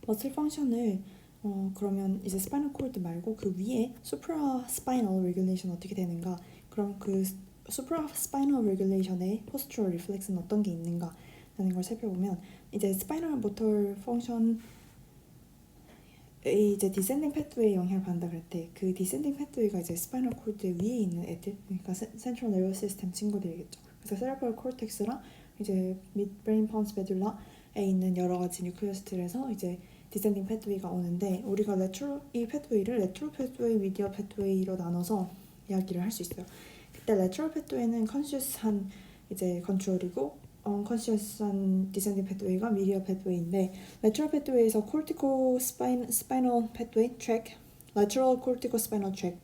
머슬 펑션을 그러면 이제 스파이널 코드 말고 그 위에 수프라 스파이널 레귤레이션 어떻게 되는가? 그럼 그 수프라 스파이널 레귤레이션의 포스처럴 리플렉스는 어떤 게 있는가? 라는 걸 살펴보면 이제 스파이널 모터 펑션 이제 디센딩 패스웨이 영향을 받는다 그럴 때 그 디센딩 패스웨이가 이제 스파이널 코드 위에 있는 애들, 그러니까 센트럴 nervous 시스템 친구들이겠죠. 그래서 세레브럴 콜텍스랑 이제 midbrain pons medulla에 있는 여러 가지 뉴클리어스들에서 이제 디센딩 패스웨이가 오는데 우리가 이 패스웨이를 레트로 패스웨이, 미디어 패스웨이로 나눠서 이야기를 할 수 있어요. 그때 레트로 패스웨이는 컨시어스한 이제 컨트롤이고 unconscious한 descending pathway가 medial pathway인데 lateral pathway에서 cortical spinal pathway track, lateral cortical spinal track이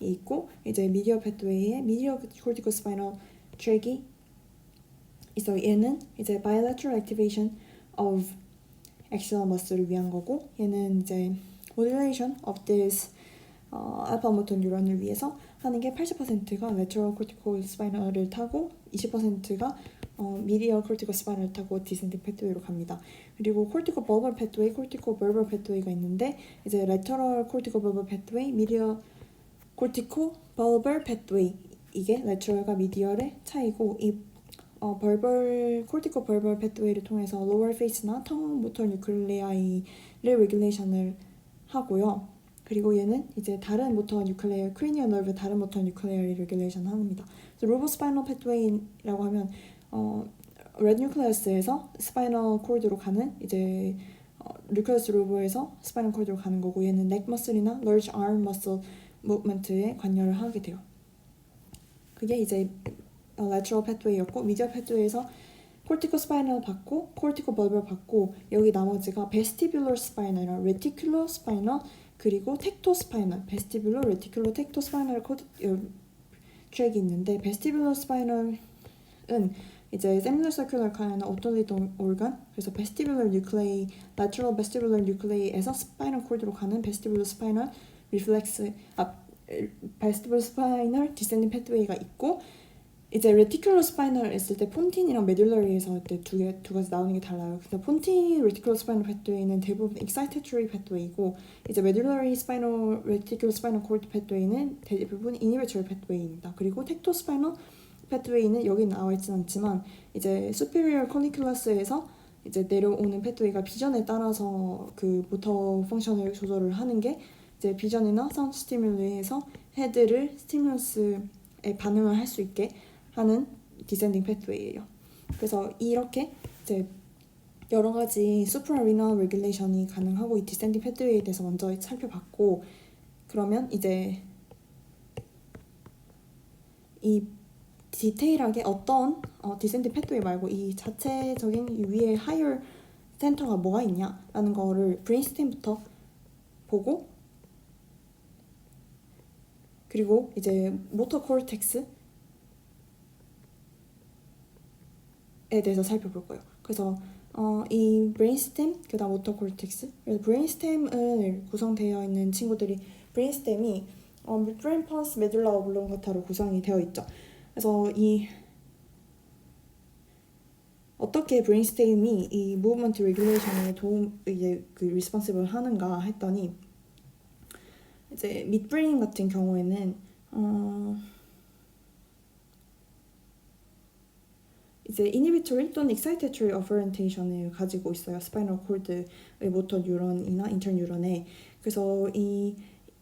있고 이제 medial pathway에 medial cortical spinal track이 있어. 얘는 이제 bilateral activation of axial muscle을 위한 거고 얘는 이제 modulation of this alpha motor neuron을 위해서 하는 게 80%가 lateral cortical spinal을 타고 20%가 medial cortical spinal을 타고 descending pathway로 갑니다. 그리고 cortical bulbar pathway, cortical bulbar pathway가 있는데 이제 lateral cortical bulbar pathway, medial cortical bulbar pathway 이게 lateral과 medial의 차이고 이 cortical bulbar pathway를 통해서 lower face나 tongue motor nuclei를 regulation을 하고요. 그리고 얘는 이제 다른 모터 뉴클레어, cranial nerve 다른 모터 뉴클레어를 레귤레이션 합니다. 로보스파이널 패스웨이라고 하면 red nucleus에서 스파이널 코드로 가는 이제 뉴클레우스 로보에서 스파이널 코드로 가는 거고 얘는 넥 머슬이나 large arm muscle movement에 관여를 하게 돼요. 그게 이제 lateral pathway였고 medial pathway에서 cortical spinal 받고 cortical bulbar 받고 여기 나머지가 vestibular spinal이랑 reticular spinal 그리고 텍토스파이널, 베스티뷸러, 레티큘러, 텍토스파이널 코드 트랙이 있는데 베스티뷸러 스파이널은 이제 세밀러 서큘러 카이나 오토리도 organ 그래서 베스티뷸러 뉴클레이, lateral vestibular nuclei에서 스파이널 코드로 가는 베스티뷸러 스파이널 리플렉스, 베스티뷸러 스파이널 디센딩 패스웨이가 있고 이제 레티큘러 스파이널 있을 때 폰틴이랑 메듈러리에서 두 가지 나오는 게 달라요. 그래서 폰틴 레티큘러 스파이널 패스웨이는 대부분 excitatory 패스웨이고 이제 메듈러리 스파이널 레티큘러 스파이널 코드 패스웨이는 대부분 inhibitory 패스웨이입니다. 그리고 텍토 스파이널 패스웨이는 여기 나와 있지는 않지만 이제 superior colliculus에서 이제 내려오는 패스웨이가 비전에 따라서 그 모터 펑션을 조절을 하는 게 이제 비전이나 사운드 스티뮬리에서 헤드를 스티뮬러스에 반응을 할 수 있게 하는 디센딩 패스웨이예요. 그래서 이렇게 이제 여러 가지 suprarrenal regulation이 가능하고 이 디센딩 패스웨이에 대해서 먼저 살펴봤고 그러면 이제 이 디테일하게 어떤 디센딩 패스웨이 말고 이 자체적인 위에 higher 센터가 뭐가 있냐라는 거를 브레인스템부터 보고 그리고 이제 모터 코르텍스에 대해서 살펴볼 거예요. 그래서 이 브레인스템 그다음 모터 코르텍스 그래서 브레인스템을 구성되어 있는 친구들이 브레인스템이 midbrain pons medulla oblongata로 구성이 되어 있죠. 그래서 이 어떻게 브레인스템이 이 무브먼트 레귤레이션에 이제 그 리스폰시블 하는가 했더니 이제 midbrain 같은 경우에는 이제 inhibitory 또는 excitatory afferentation을 가지고 있어요. 스파이널 코드의 모터 뉴런이나 인터 뉴런에. 그래서 이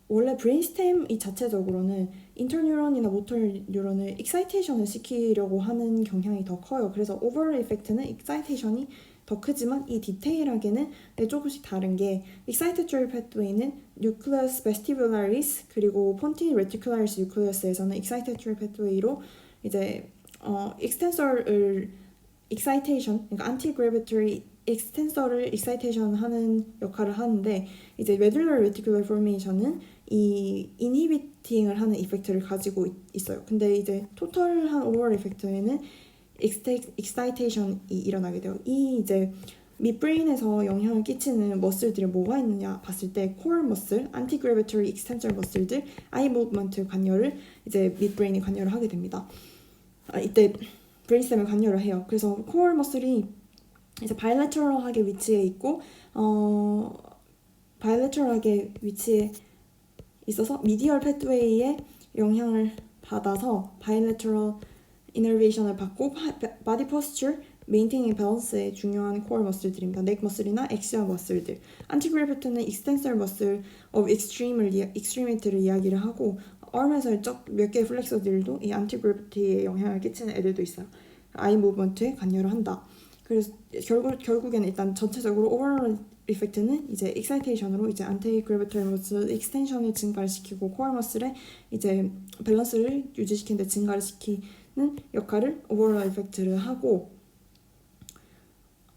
원래 브레인스템 이 자체적으로는 인터 뉴런이나 모터 뉴런을 excitation을 시키려고 하는 경향이 더 커요. 그래서 overall effect는 excitation이 더 크지만 이 디테일하게는 조금씩 다른 게 excitatory pathway는 nucleus vestibularis 그리고 pontine reticularis nucleus에서는 excitatory pathway로 이제 extensor을 excitation, 그러니까 anti-gravitary extensor을 excitation 하는 역할을 하는데 이제 medullary reticular formation은 이 inhibiting을 하는 이펙트를 가지고 있어요. 근데 이제 토탈한 overall 이펙트에는 excitation이 일어나게 돼요. 이 이제 midbrain에서 영향을 끼치는 머슬들이 뭐가 있느냐 봤을 때 core 머슬, anti-gravitary extensor 머슬들, eye movement 관여를 이제 midbrain이 관여를 하게 됩니다. 이때 브레인스템에 관여를 해요. 그래서 코어 머슬이 이제 바이래터럴하게 위치해 있고 바이레터럴하게 위치해 있어서 미디얼 패스웨이에 영향을 받아서 바이레터럴 이너베이션을 받고 바디 포스처 메인테이닝 밸런스에 중요한 코어 머슬들입니다. 넥 머슬이나 엑시얼 머슬들. 안티그래비티는 익스텐서 머슬 of 익스트리미티를 이야기를 하고 arm에서 몇 개의 플렉서들도 이 안티그래비티에 영향을 끼치는 애들도 있어요. 아이 무브먼트에 관여를 한다. 그래서 결국에는 일단 전체적으로 오버롤 이펙트는 이제 익사이테이션으로 이제 안티그래비터리 머슬 익스텐션을 증가를 시키고 코어 머슬의 이제 밸런스를 유지시키는 데 증가를 시키는 역할을 오버롤 이펙트를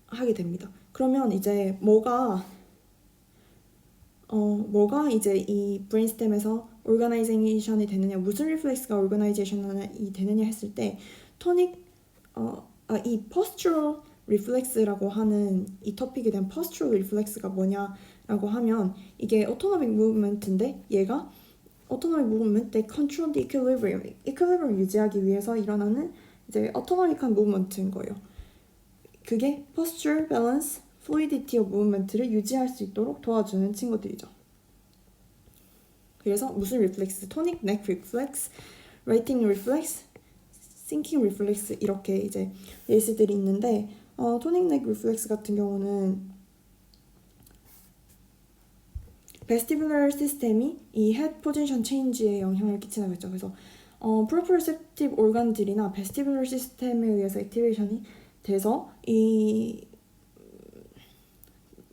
하게 됩니다. 그러면 이제 뭐가 이제 이 브레인스템에서 오르가나이제이션이 되느냐, 무슨 리플렉스가 오르가나이제이션이 되느냐 했을 때 이 postural reflex라고 하는 이 토픽에 대한 postural reflex가 뭐냐라고 하면 이게 autonomic movement인데 얘가 autonomic movement의 control the equilibrium 유지하기 위해서 일어나는 이제 autonomic한 movement인 거예요. 그게 posture, balance, fluidity of movement를 유지할 수 있도록 도와주는 친구들이죠. 그래서 무슨 reflex, tonic neck reflex, writing reflex, sinking reflex 이렇게 이제 예시들이 있는데 tonic neck reflex 같은 경우는 vestibular 시스템이 이 head position change에 영향을 끼치는 거죠. 그래서 proprioceptive organ들이나 vestibular 시스템에 의해서 액티베이션이 돼서 이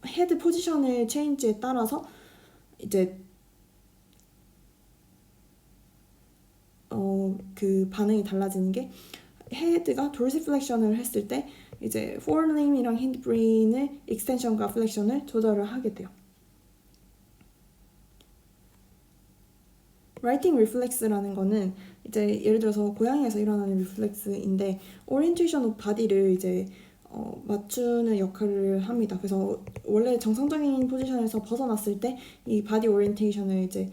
헤드 포지션의 체인지에 따라서 이제 그 반응이 달라지는 게 헤드가 도르시플렉션을 했을 때 이제 포어림이랑 핸드브레인의 익스텐션과 플렉션을 조절을 하게 돼요. 라이팅 리플렉스라는 거는 이제 예를 들어서 고양이에서 일어나는 리플렉스인데 오리엔테이션 오브 바디를 이제 맞추는 역할을 합니다. 그래서 원래 정상적인 포지션에서 벗어났을 때 이 바디 오리엔테이션을 이제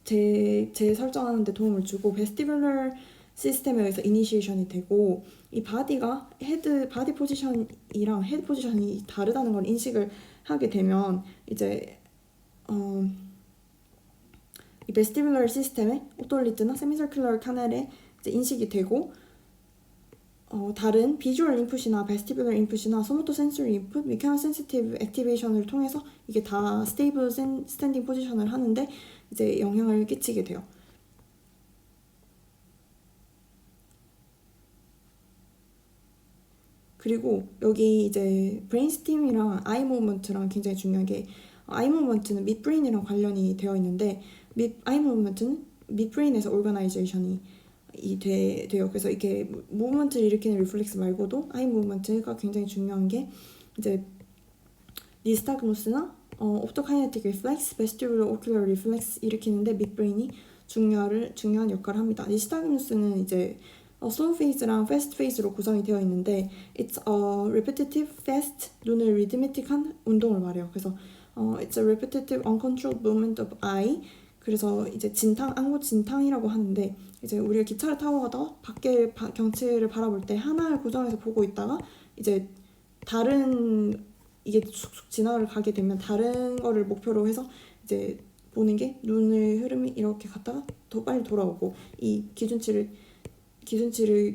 재설정하는 데 도움을 주고 베스티뷸러 시스템에 의해서 이니시에이션이 되고 이 바디가 바디 포지션이랑 헤드 포지션이 다르다는 걸 인식을 하게 되면 이제 이 베스티뷸러 시스템의 오톨리트나 세미서큘러 카넬에 이제 인식이 되고 다른 비주얼 인풋이나 베스티뷸러 인풋이나 소모토 센소리 인풋, 미케노 센시티브 액티베이션을 통해서 이게 다 스테이블 스탠딩 포지션을 하는데 이제 영향을 끼치게 돼요. 그리고 여기 이제 브레인스팀이랑 아이 무브먼트랑 굉장히 중요한 게 아이 무브먼트는 midbrain이랑 관련이 되어 있는데 아이 무브먼트는 midbrain에서 오르가나이제이션이 돼요. 그래서 이렇게 무브먼트를 일으키는 리플렉스 말고도 아이 무브먼트가 굉장히 중요한 게 이제 니스타그노스나 옵토카이네틱 리플렉스, 베스티뷸러 오큘러 리플렉스 일으키는데 midbrain이 중요한 역할을 합니다. 니스타그노스는 이제 slow phase랑 fast phase로 구성이 되어 있는데 it's a repetitive, fast, 눈을 리드미틱한 운동을 말해요. 그래서 it's a repetitive, uncontrolled movement of eye. 그래서 이제 안구 진탕이라고 하는데 이제 우리가 기차를 타고 가다가 밖에 경치를 바라볼 때 하나를 고정해서 보고 있다가 이제 다른 이게 쑥쑥 지나가게 가게 되면 다른 거를 목표로 해서 이제 보는 게 눈의 흐름이 이렇게 갔다가 더 빨리 돌아오고 이 기준치를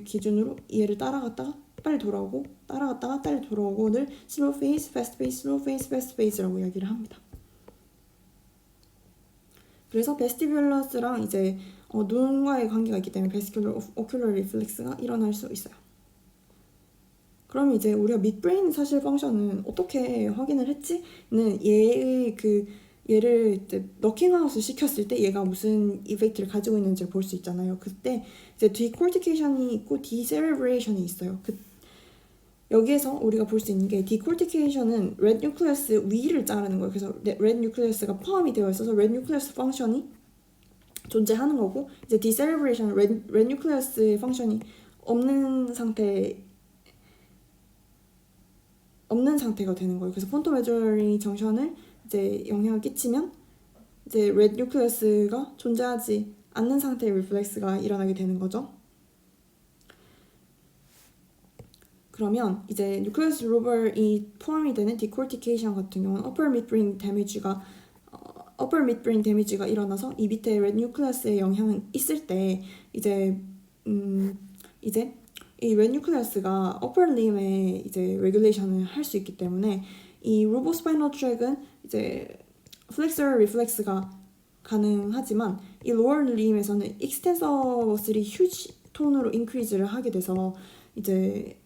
기준으로 얘를 따라갔다가 빨리 돌아오고 따라갔다가 빨리 돌아오고를 slow phase, fast phase, slow phase, fast phase라고 이야기를 합니다. 그래서 베스티뷸러스랑 이제 눈과의 관계가 있기 때문에 베스큘러 오큘러 리플렉스가 일어날 수 있어요. 그럼 이제 우리가 midbrain 사실 펑션은 어떻게 확인을 했지는 얘를 이제 너킹아웃을 시켰을 때 얘가 무슨 이펙트를 가지고 있는지를 볼 수 있잖아요. 그때 이제 디콜티케이션이 있고 디세레브레이션이 있어요. 여기에서 우리가 볼 수 있는 게 디콜티케이션은 red 뉴클레스 위를 자르는 거예요. 그래서 red 뉴클레스가 포함이 되어 있어서 red 뉴클레스 펑션이 존재하는 거고 이제 디세레브레이션은 red 뉴클레스 펑션이 없는 상태가 되는 거예요. 그래서 폰토메조리 정션을 이제 영향을 끼치면 이제 red 뉴클레스가 존재하지 않는 상태의 리플렉스가 일어나게 되는 거죠. 그러면 이제 뉴클레스 루벌이 포함이 되는 디콜티케이션 같은 경우는 upper midbrain damage가 일어나서 이 밑에 red nucleus의 영향이 있을 때 이제 이제 이 red nucleus가 upper limb의 이제 regulation을 할 수 있기 때문에 이 robospinal track은 이제 flexor reflex가 가능하지만 이 lower limb에서는 extensor muscle이 huge 톤으로 increase를 하게 돼서 이제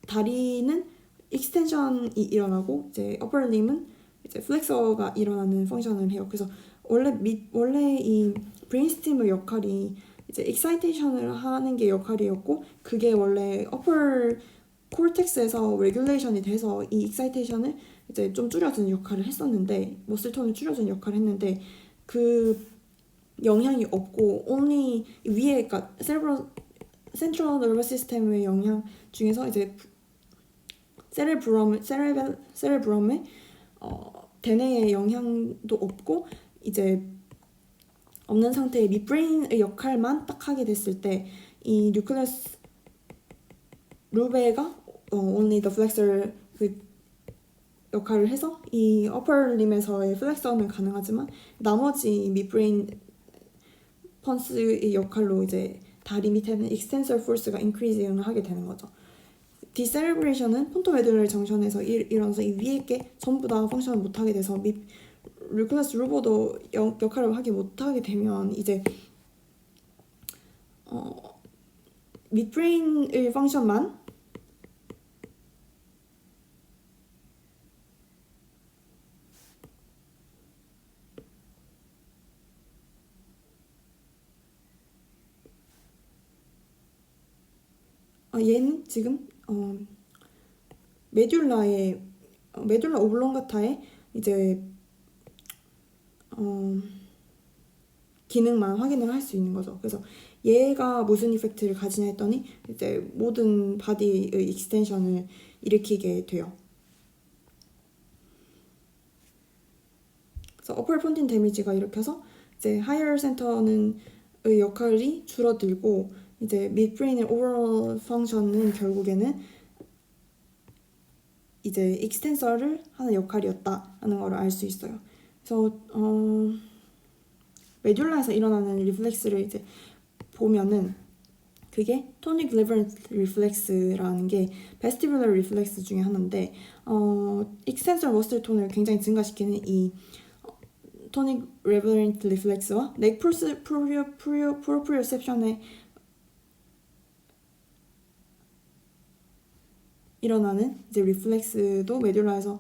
다리는 익스텐션이 일어나고 이제 upper limb은 이제 플렉서가 일어나는 펑션을 해요. 그래서 원래 이 브레인스팀의 역할이 이제 익사이테이션을 하는 게 역할이었고 그게 원래 upper cortex에서 레귤레이션이 돼서 이 익사이테이션을 이제 좀 줄여주는 역할을 했었는데 머슬톤을 줄여주는 역할을 했는데 그 영향이 없고 only 위에 그러니까 센트럴 너버스 시스템의 영향 중에서 이제 세레브럼의 대뇌의 영향도 없고 이제 없는 상태의 midbrain의 역할만 딱 하게 됐을 때 이 뉴클레스 루베가 only the flexor 그 역할을 해서 이 upper limb에서의 flexor는 가능하지만 나머지 midbrain 펀스의 역할로 이제 다리 밑에는 extensor force가 increase를 하게 되는 거죠. 디세레브레이션은 폰토메듈러 정션에서 일어나서 이 위에 게 전부 다 펑션을 못하게 돼서 뉴클레스 루버도 역할을 하기 못하게 되면 이제 midbrain의 펑션만 얘는 지금 메듈라 오블롱가타의 이제 기능만 확인을 할 수 있는 거죠. 그래서 얘가 무슨 이펙트를 가지냐 했더니 이제 모든 바디의 익스텐션을 일으키게 돼요. 그래서 upper pontine damage가 일으켜서 이제 higher center는 의 역할이 줄어들고 이제 midbrain의 overall function은 결국에는 이제 익스텐서를 하는 역할이었다라는 걸 알 수 있어요. 그래서 메듈라에서 일어나는 리플렉스를 이제 보면은 그게 토닉 레버런트 리플렉스라는 게 베스티뷸러 리플렉스 중에 하나인데 익스텐서 머슬 톤을 굉장히 증가시키는 이 토닉 레버런트 리플렉스와 넥 프로프리오셉션에 일어나는 이제 리플렉스도 메듈라에서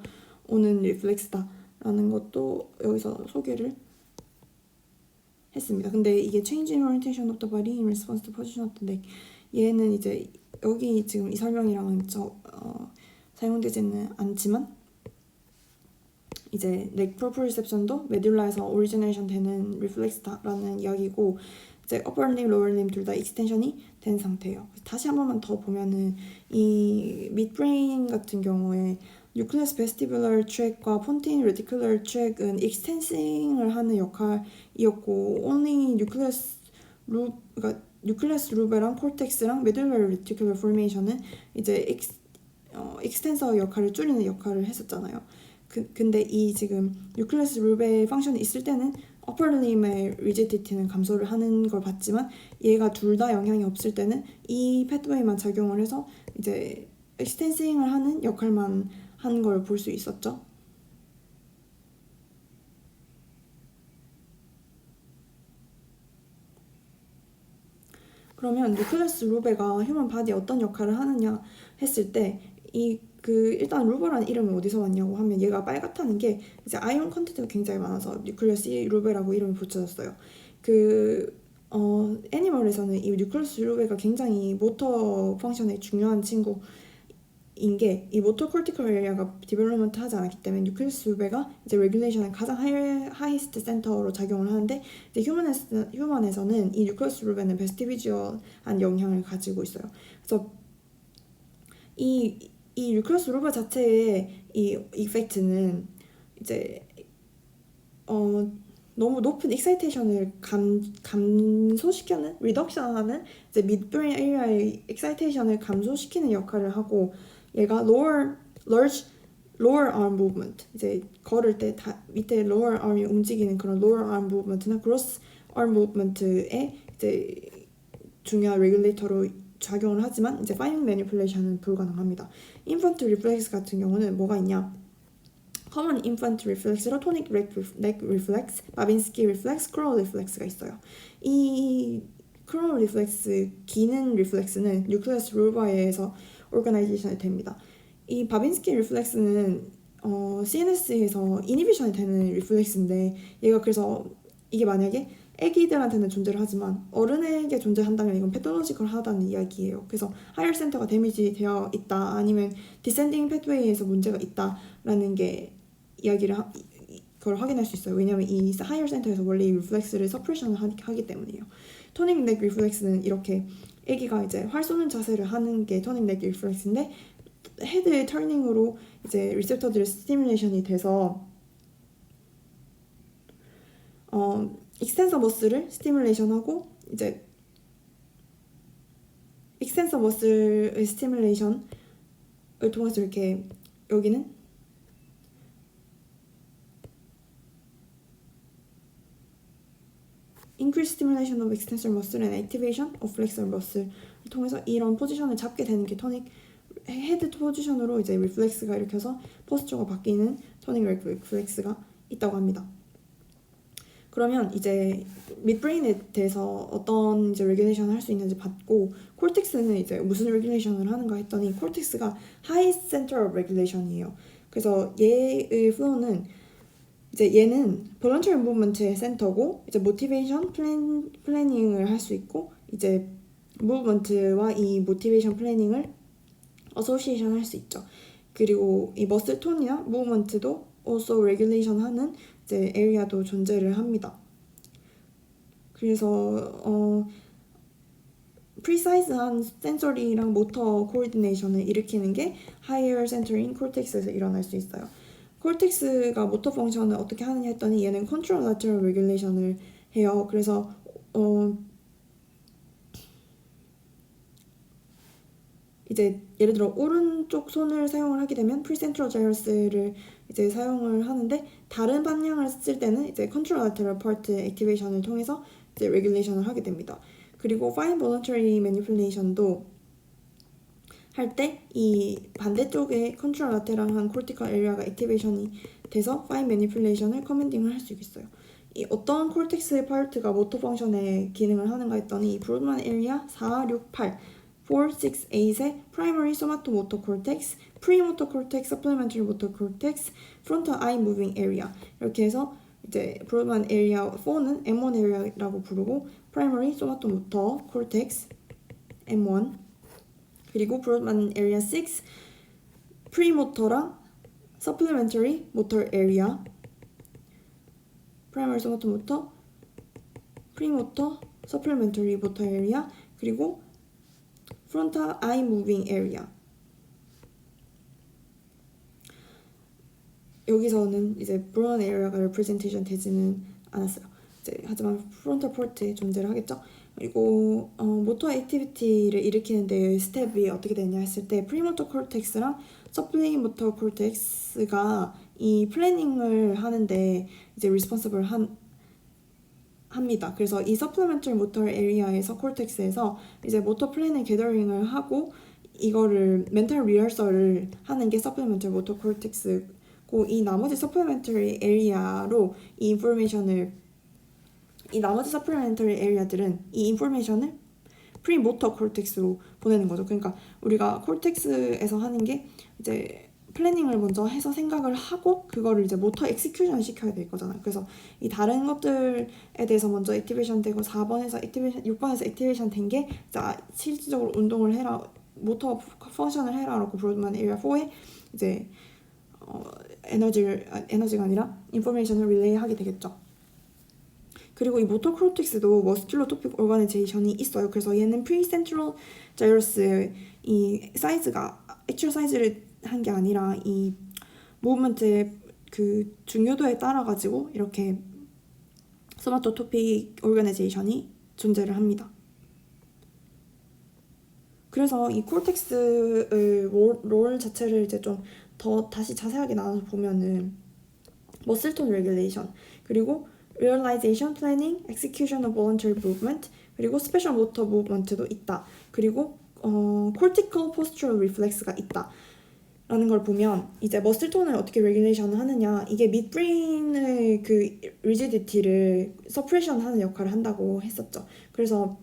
오는 리플렉스다라는 것도 여기서 소개를 했습니다. 근데 이게 change in orientation of the body in response to position of the neck 얘는 이제 여기 지금 이 설명이랑은 사용되지는 않지만 이제 neck proprioception도 메듈라에서 오리지네이션 되는 리플렉스다라는 이야기고 이제 upper limb, lower limb 둘 다 익스텐션이 된 상태예요. 다시 한 번만 더 보면은 이 midbrain 같은 경우에 nucleus vestibular track과 pontine reticular track은 extensing을 하는 역할이었고 only nucleus rube랑 cortex랑 medullary reticular formation은 이제 extensor 역할을 줄이는 역할을 했었잖아요. 근데 이 지금 nucleus rube의 펑션이 있을 때는 upper limb의 rigidity는 감소를 하는 걸 봤지만 얘가 둘 다 영향이 없을 때는 이 패드웨이만 작용을 해서 이제 extensing을 하는 역할만 한 걸 볼 수 있었죠. 그러면 뉴클레스 루베가 휴먼 바디에 어떤 역할을 하느냐 했을 때 일단 루베라는 이름은 어디서 왔냐고 하면 얘가 빨갛다는 게 이제 아이온 컨텐츠가 굉장히 많아서 뉴클레스 루베라고 이름을 붙여졌어요. 애니멀에서는 이 뉴클레스 루베가 굉장히 모터 펑션에 중요한 친구인 게 이 모터 콜티컬 에리아가 디벨롭먼트 하지 않았기 때문에 뉴클레스 루베가 이제 레귤레이션의 가장 하이스트 센터로 작용을 하는데 이제 휴먼에서는 이 뉴클레스 루베는 베스티비주얼한 영향을 가지고 있어요. 그래서 이 뉴클레스 루베 자체의 이 이펙트는 이제 너무 높은 익사이테이션을 감소시키는, 리덕션하는 이제 midbrain area의 익사이테이션을 감소시키는 역할을 하고, 얘가 lower arm movement, 이제 걸을 때 밑에 lower arm이 움직이는 그런 lower arm movement나 gross arm movement에 이제 중요한 레귤레이터로 작용을 하지만 이제 fine manipulation은 불가능합니다. infant reflex 같은 경우는 뭐가 있냐? common infant reflex로 tonic neck reflex, 바빈스키 reflex, 크롤 reflex가 있어요. 이 크롤 reflex, 기는 reflex는 뉴클레우스 룰바에 의해서 organization이 됩니다. 이 바빈스키 reflex는 CNS에서 이니비션이 되는 reflex인데, 얘가 그래서 이게 만약에 애기들한테는 존재를 하지만 어른에게 존재한다면 이건 패톨로지컬하다는 이야기예요. 그래서 하이어 센터가 데미지 되어 있다, 아니면 디센딩 패드웨이에서 문제가 있다라는 게 그걸 확인할 수 있어요. 왜냐면 이 하이어 센터에서 원래 이 리플렉스를 서프레션을 하기 때문이에요. 토닉 넥 리플렉스는 이렇게 애기가 이제 활 쏘는 자세를 하는 게 토닉 넥 리플렉스인데, 헤드 터닝으로 이제 리셉터들 스티뮬레이션이 돼서 익스텐서 머슬을 스티뮬레이션하고, 이제 익스텐서 머슬의 스티뮬레이션을 통해서 이렇게 여기는 increase stimulation of extensor muscle and activation of flexor muscle을 통해서 이런 포지션을 잡게 되는 게 토닉 헤드 포지션으로 이제 리플렉스가 일으켜서 포스처가 바뀌는 토닉 리플렉스가 있다고 합니다. 그러면 이제 midbrain에 대해서 어떤 이제 레귤레이션을 할 수 있는지 봤고, 콜텍스는 이제 무슨 레귤레이션을 하는가 했더니, 콜텍스가 high center of regulation이에요. 그래서 얘의 플로우는 이제 얘는 voluntary movement의 센터고, 이제 motivation 플래닝을 할 수 있고, 이제 movement와 이 motivation 플래닝을 association 할 수 있죠. 그리고 이 머슬 톤이나 movement도 also regulation 하는 이제 area도 존재를 합니다. 그래서 precise한 sensory랑 motor coordination을 일으키는 게 higher center인 cortex에서 일어날 수 있어요. 콜텍스가 모터 펑션을 어떻게 하느냐 했더니, 얘는 컨트롤 라테럴 레귤레이션을 해요. 그래서 이제 예를 들어 오른쪽 손을 사용을 하게 되면 프리센트럴 자이러스를 이제 사용을 하는데, 다른 방향을 쓸 때는 이제 컨트롤 라테럴 파트 액티베이션을 통해서 이제 레귤레이션을 하게 됩니다. 그리고 fine voluntary manipulation도 할 때 이 반대쪽에 컨트롤 라테럴한 콜티컬 에리아가 액티베이션이 돼서 파인 매니플레이션을 커맨딩을 할 수 있어요. 이 어떤 콜텍스의 파트가 모터 펑션의 기능을 하는가 했더니, 브로드만 에리아 4, 6, 8, 4, 6, 8의 프라이머리 소마토 모터 콜텍스, 프리모터 콜텍스, 서플리멘터리 모터 콜텍스, 프론탈 아이 무빙 에리아, 이렇게 해서 이제 브로드만 에리아 4는 M1 에리아라고 부르고, 프라이머리 소마토 모터 콜텍스 M1, 그리고 브로드만 에리아 6 프리모터랑 서플리멘터리 모터 에리아, 프라이머리 소마토 모터, 프리모터, 서플리멘터리 모터 에리아, 그리고 프론탈 아이 무빙 에리아. 여기서는 이제 브로드 에리아가 레프레젠테이션 되지는 않았어요. 이제 하지만 프론탈 포트에 존재를 하겠죠. 그리고 모터 액티비티를 일으키는 데의 스텝이 어떻게 되냐 했을 때, 프리모터 콜텍스랑 서플리모터 콜텍스가 이 플래닝을 하는데 이제 리스폰서블 합니다. 그래서 이 서플리멘터리 모터 에리아에서 콜텍스에서 이제 모터 플랜을 게더링을 하고, 이거를 멘탈 리허설을 하는 게 서플리멘터리 모터 콜텍스고, 이 나머지 서플리멘터리 에리아로 이 나머지 서플리멘터리 에리아들은 이 인포메이션을 프리모터 콜텍스로 보내는 거죠. 그러니까 우리가 콜텍스에서 하는 게 이제 플래닝을 먼저 해서 생각을 하고, 그거를 이제 모터 엑시큐션 시켜야 될 거잖아요. 그래서 이 다른 것들에 대해서 먼저 액티베이션 되고, 4번에서 액티베이션, 6번에서 액티베이션 된 게 실질적으로 운동을 해라, 모터 펑션을 해라라고 브로드만 에리아 4에 이제 에너지가 아니라 인포메이션을 릴레이 하게 되겠죠. 그리고 이 모터 코르텍스도 머스큘로토픽 오가니제이션이 있어요. 그래서 얘는 프리센트럴 자이러스의 이 사이즈가 액츄얼 사이즈를 한 게 아니라 이 무브먼트의 그 중요도에 따라 가지고 이렇게 소마토토픽 오르가나이제이션이 존재를 합니다. 그래서 이 콜텍스의 롤 자체를 이제 좀 더 다시 자세하게 나눠서 보면은 머슬톤 레귤레이션, 그리고 realization, planning, execution of voluntary movement, 그리고 special motor movement도 있다. 그리고 cortical postural reflex가 있다. 라는 걸 보면 이제 머슬톤을 어떻게 레귤레이션을 하느냐, 이게 midbrain의 그 rigidity를 suppression 하는 역할을 한다고 했었죠. 그래서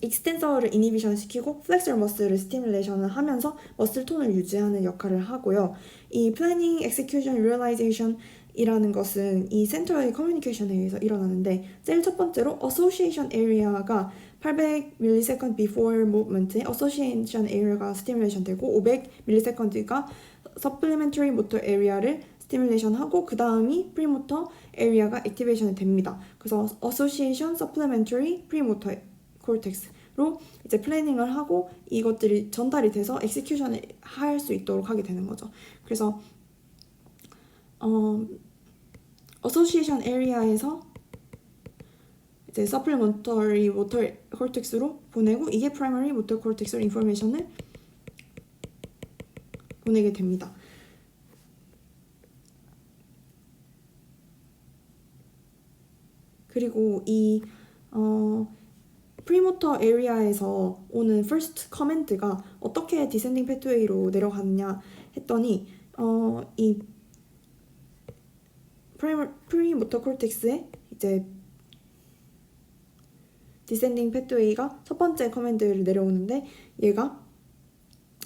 익스텐서를 이니비션 시키고 플렉서 머슬을 스티뮬레이션을 하면서 머슬 톤을 유지하는 역할을 하고요. 이 플래닝, 엑세큐션, 리얼라이제이션 이라는 것은 이 센터의 커뮤니케이션에 의해서 일어나는데, 제일 첫 번째로 association area가 800ms before movement에 association area가 스티뮬레이션 되고 500ms가 supplementary motor area를 스티뮬레이션 하고 그 다음이 premotor area가 액티베이션이 됩니다. 그래서 association, supplementary, premotor cortex로 이제 플래닝을 하고 이것들이 전달이 돼서 엑시큐션을 할 수 있도록 하게 되는 거죠. 그래서 association area에서 이제 supplementary motor cortex로 보내고 이게 primary motor cortex로 information을 보내게 됩니다. 그리고 이 프리모터 에리아에서 오는 first 커맨드가 어떻게 디센딩 패트웨이로 내려가느냐 했더니 이 프리모터 콜텍스의 이제 디센딩 패트웨이가 첫 번째 커맨드를 내려오는데, 얘가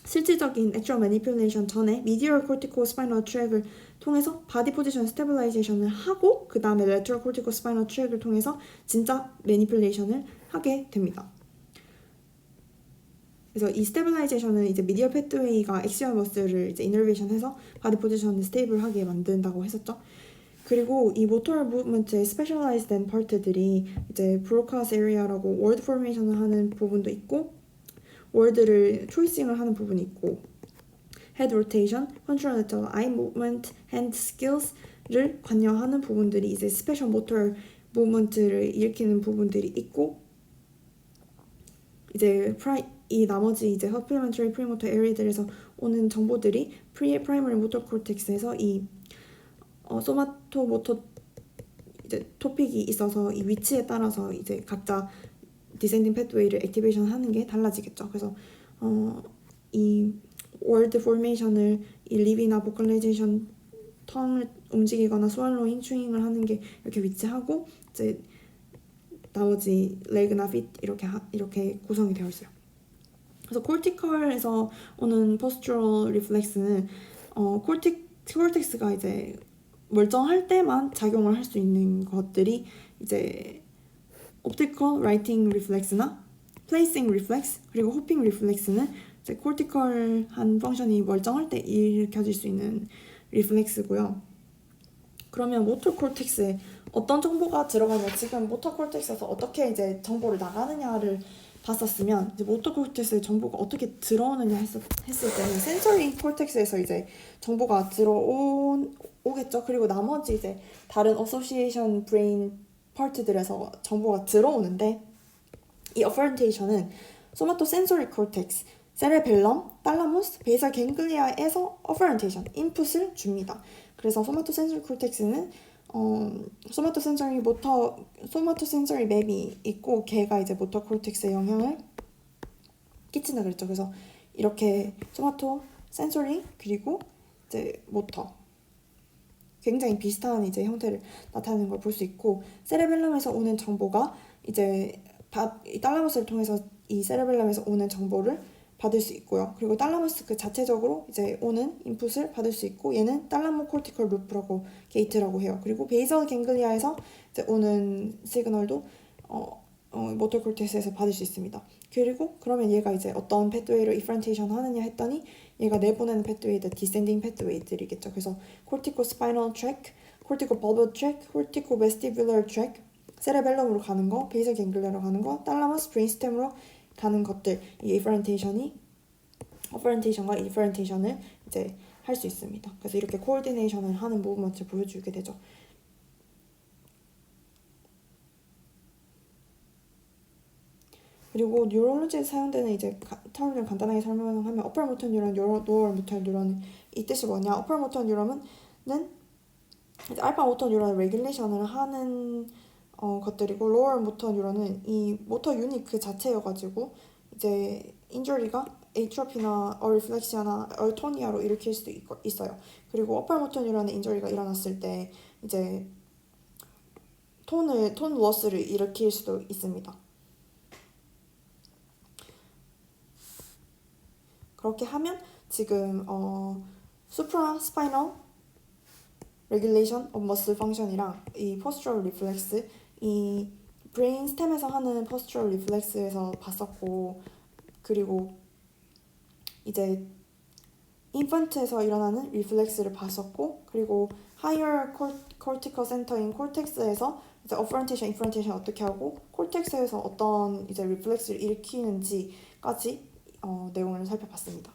실질적인 액츄얼 매니플레이션 전에 미디얼 코티코 스파이널 트랙을 통해서 바디 포지션 스테빌라이제이션을 하고 그 다음에 레터럴 코티코 스파이널 트랙을 통해서 진짜 매니플레이션을 하게 됩니다. 그래서 이 스테빌라이제이션은 이제 미디얼 패트웨이가 엑시얼 머슬을 이제 이너베이션해서 바디 포지션을 스테이블하게 만든다고 했었죠. 그리고 이 모터럴 무브먼트의 스페셜라이즈된 파트들이 이제 브로카스 에리아라고 월드 포메이션을 하는 부분도 있고, 월드를 초이싱을 하는 부분이 있고, 헤드 로테이션, 컨트롤 레터, 아이 무브먼트, 핸드 스킬스를 관여하는 부분들이 이제 스페셜 모터 무브먼트를 일으키는 부분들이 있고, 이제 이 나머지 이제 서플리멘터리 프리모터 에리아들에서 오는 정보들이 프라이머리 모터 콜텍스에서 이 소마토 모터 이제 토픽이 있어서 이 위치에 따라서 이제 각자 디센딩 패트웨이를 액티베이션 하는 게 달라지겠죠. 그래서 이 월드 포메이션을 이 립이나 보컬라이제이션, 텅을 움직이거나 스왈로잉, 츄잉을 하는 게 이렇게 위치하고, 이제 나머지 레그나 핏 이렇게 구성이 되어 있어요. 그래서 콜티컬에서 오는 포스처럴 리플렉스는 콜텍스가 이제 멀쩡할 때만 작용을 할 수 있는 것들이 이제 옵티컬 라이팅 리플렉스나 플레이싱 리플렉스, 그리고 호핑 리플렉스는 이제 콜티컬한 펑션이 멀쩡할 때 일으켜질 수 있는 리플렉스고요. 그러면 모터 콜텍스에 어떤 정보가 들어가냐, 지금 모터 콜텍스에서 어떻게 이제 정보를 나가느냐를 봤었으면, 이제 모터 콜텍스의 정보가 어떻게 들어오느냐 했을 때는 센서리 콜텍스에서 이제 정보가 오겠죠. 그리고 나머지 이제 다른 어소시에이션 브레인 파트들에서 정보가 들어오는데, 이 어퍼런테이션은 소마토 센서리 콜텍스, 세레벨럼, 탈라무스, 베이설 갱글리아에서 어퍼런테이션, 인풋을 줍니다. 그래서 소마토 센서리 콜텍스는 소마토 센서리 맵이 있고, 걔가 이제 모터 콜텍스에 영향을 끼친다 그랬죠. 그래서 이렇게 소마토 센서리 그리고 이제 모터 굉장히 비슷한 이제 형태를 나타내는 걸 볼 수 있고, 세레벨럼에서 오는 정보가 이제 이 탈라무스를 통해서 이 세레벨럼에서 오는 정보를 받을 수 있고요. 그리고 탈라무스 그 자체적으로 이제 오는 인풋을 받을 수 있고, 얘는 탈라모 콜티컬 루프라고 게이트라고 해요. 그리고 베이설 갱글리아에서 이제 오는 시그널도 모터 콜텍스에서 받을 수 있습니다. 그리고 그러면 얘가 이제 어떤 패드웨이로 이프런테이션 하느냐 했더니, 얘가 내보내는 패드웨이들 디센딩 패드웨이들이겠죠. 그래서 콜티코 스파이널 트랙, 콜티코 버블 트랙, 콜티코 베스티뷸러 트랙, 세레벨럼으로 가는 거, 베이설 갱글리아로 가는 거, 탈라머스 브레인스템으로 가는 것들, 이 어퍼런테이션과 이퍼런테이션을 이제 할 수 있습니다. 그래서 이렇게 코오디네이션을 하는 무브먼트를 보여주게 되죠. 그리고 뉴럴로지에 사용되는 이제 term을 간단하게 설명하면 어퍼 모터 뉴런, 로어 모터 뉴런 이 뜻이 뭐냐? 어퍼 모터 뉴런은 이제 알파 모터 뉴런을 레귤레이션을 하는 것들이고 로어 모터 뉴런은 이 모터 유닛 그 자체여가지고 이제 인저리가 에이트로피나 어리플렉시아나 얼토니아로 일으킬 수도 있어요. 그리고 어퍼 모터 뉴런의 인저리가 일어났을 때 이제 톤 로스를 일으킬 수도 있습니다. 그렇게 하면 지금 supraspinal regulation of muscle function이랑 이 postural reflex 이 브레인 스템에서 하는 postural reflex에서 봤었고 그리고 이제 인펀트에서 일어나는 리플렉스를 봤었고 그리고 higher cortical center인 콜텍스에서 이제 어프런테이션, 인프런테이션 어떻게 하고 콜텍스에서 어떤 이제 리플렉스를 일으키는지까지 내용을 살펴봤습니다.